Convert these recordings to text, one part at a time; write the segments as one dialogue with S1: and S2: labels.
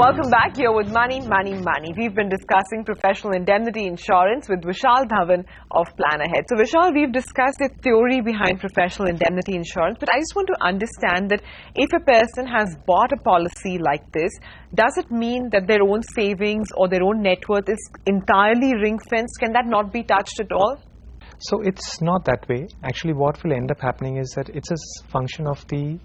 S1: Welcome back. You're with Money, Money, Money. We've been discussing professional indemnity insurance with Vishal Dhawan of Plan Ahead. So Vishal, we've discussed the theory behind professional indemnity insurance, but I just want to understand that if a person has bought a policy like this, does it mean that their own savings or their own net worth is entirely ring-fenced? Can that not be touched at all?
S2: So it's not that way. Actually, what will end up happening is that it's a function of the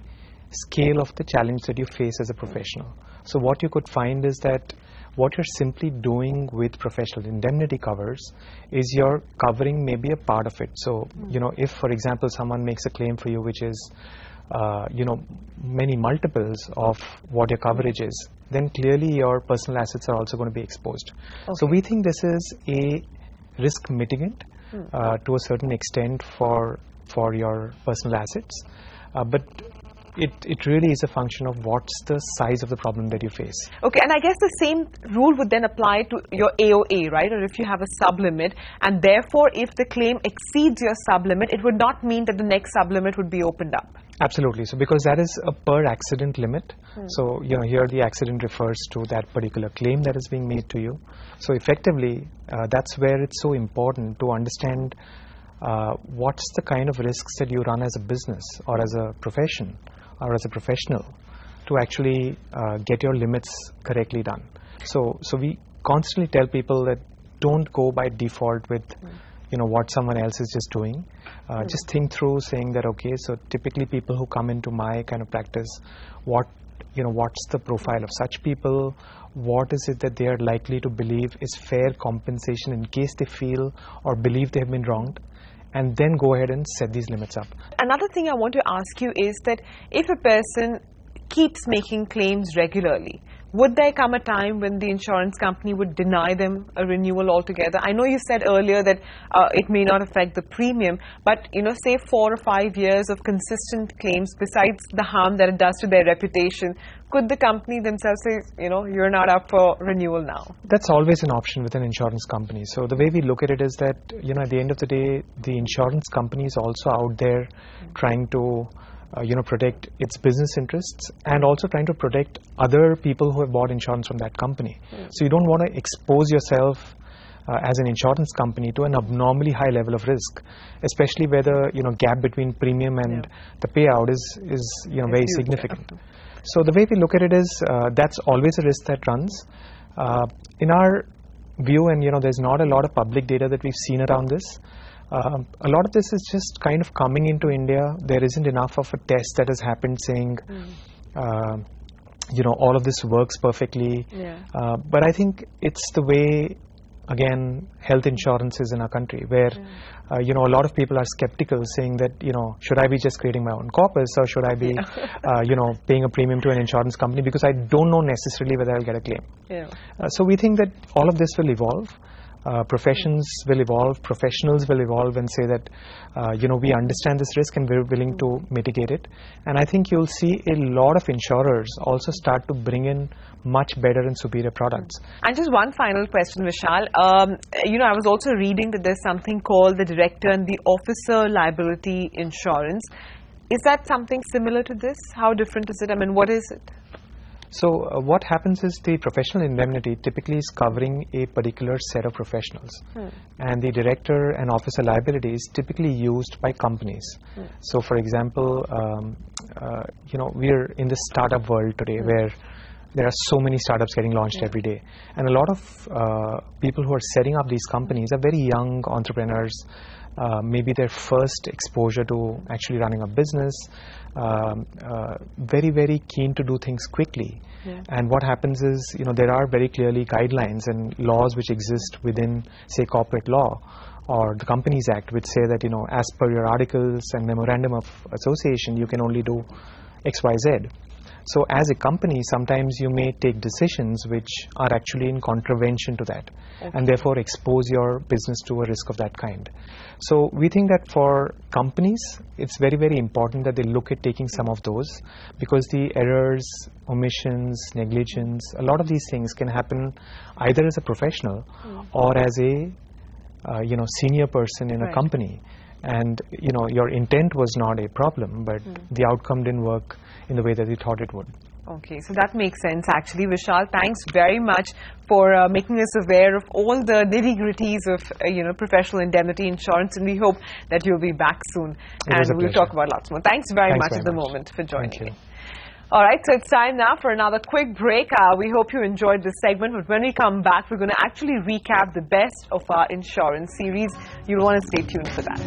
S2: scale of the challenge that you face as a professional. So what you could find is that what you're simply doing with professional indemnity covers is you're covering maybe a part of it. So, if, for example, someone makes a claim for you which is, many multiples of what your coverage is, then clearly your personal assets are also going to be exposed. Okay. So we think this is a risk mitigant to a certain extent for your personal assets. But it really is a function of what's the size of the problem that you face. Okay,
S1: and I guess the same rule would then apply to your AOA, right? Or if you have a sublimit, and therefore if the claim exceeds your sublimit, it would not mean that the next sublimit would be opened up.
S2: Absolutely. So because that is a per accident limit. So, here the accident refers to that particular claim that is being made to you. So effectively, that's where it's so important to understand what's the kind of risks that you run as a business or as a profession or as a professional to actually get your limits correctly done. So we constantly tell people that don't go by default with what someone else is just doing. Just think through saying that, okay, so typically people who come into my kind of practice, what's the profile of such people? What is it that they are likely to believe is fair compensation in case they feel or believe they have been wronged? And then go ahead and set these limits up.
S1: Another thing I want to ask you is that if a person keeps making claims regularly, would there come a time when the insurance company would deny them a renewal altogether? I know you said earlier that it may not affect the premium, but say 4 or 5 years of consistent claims, besides the harm that it does to their reputation, could the company themselves say, you're not up for renewal now?
S2: That's always an option with an insurance company. So the way we look at it is that, at the end of the day, the insurance company is also out there trying to protect its business interests and also trying to protect other people who have bought insurance from that company. So you don't want to expose yourself as an insurance company to an abnormally high level of risk, especially where the gap between premium and the payout is very huge, significant. So the way we look at it is that's always a risk that runs. In our view, and there's not a lot of public data that we've seen around this. A lot of this is just kind of coming into India. There isn't enough of a test that has happened saying, all of this works perfectly. But I think it's the way, again, health insurance is in our country, where, a lot of people are skeptical saying that, should I be just creating my own corpus or should I be, paying a premium to an insurance company because I don't know necessarily whether I'll get a claim. So we think that all of this will evolve. Professions will evolve, professionals will evolve and say that, we understand this risk and we're willing to mitigate it. And I think you'll see a lot of insurers also start to bring in much better and superior products.
S1: And just one final question, Vishal. I was also reading that there's something called the director and the officer liability insurance. Is that something similar to this? How different is it? I mean, what is it?
S2: So what happens is the professional indemnity typically is covering a particular set of professionals. And the director and officer liability is typically used by companies. So for example, we're in the startup world today where there are so many startups getting launched every day. And a lot of people who are setting up these companies are very young entrepreneurs, maybe their first exposure to actually running a business, very, very keen to do things quickly. And what happens is, there are very clearly guidelines and laws which exist within, say, corporate law or the Companies Act, which say that, as per your articles and memorandum of association, you can only do X, Y, Z. So as a company, sometimes you may take decisions which are actually in contravention to that, and therefore expose your business to a risk of that kind. So we think that for companies, it's very, very important that they look at taking some of those, because the errors, omissions, negligence, a lot of these things can happen either as a professional or as a senior person in a company. And your intent was not a problem, but the outcome didn't work in the way that you thought it would.
S1: Okay, so that makes sense actually. Vishal, thanks very much for making us aware of all the nitty-gritties of professional indemnity insurance, and we hope that you'll be back soon and we'll talk about lots more. Thanks very much at the moment for joining me. All right, so it's time now for another quick break. We hope you enjoyed this segment, but when we come back, we're going to actually recap the best of our insurance series. You'll want to stay tuned for that.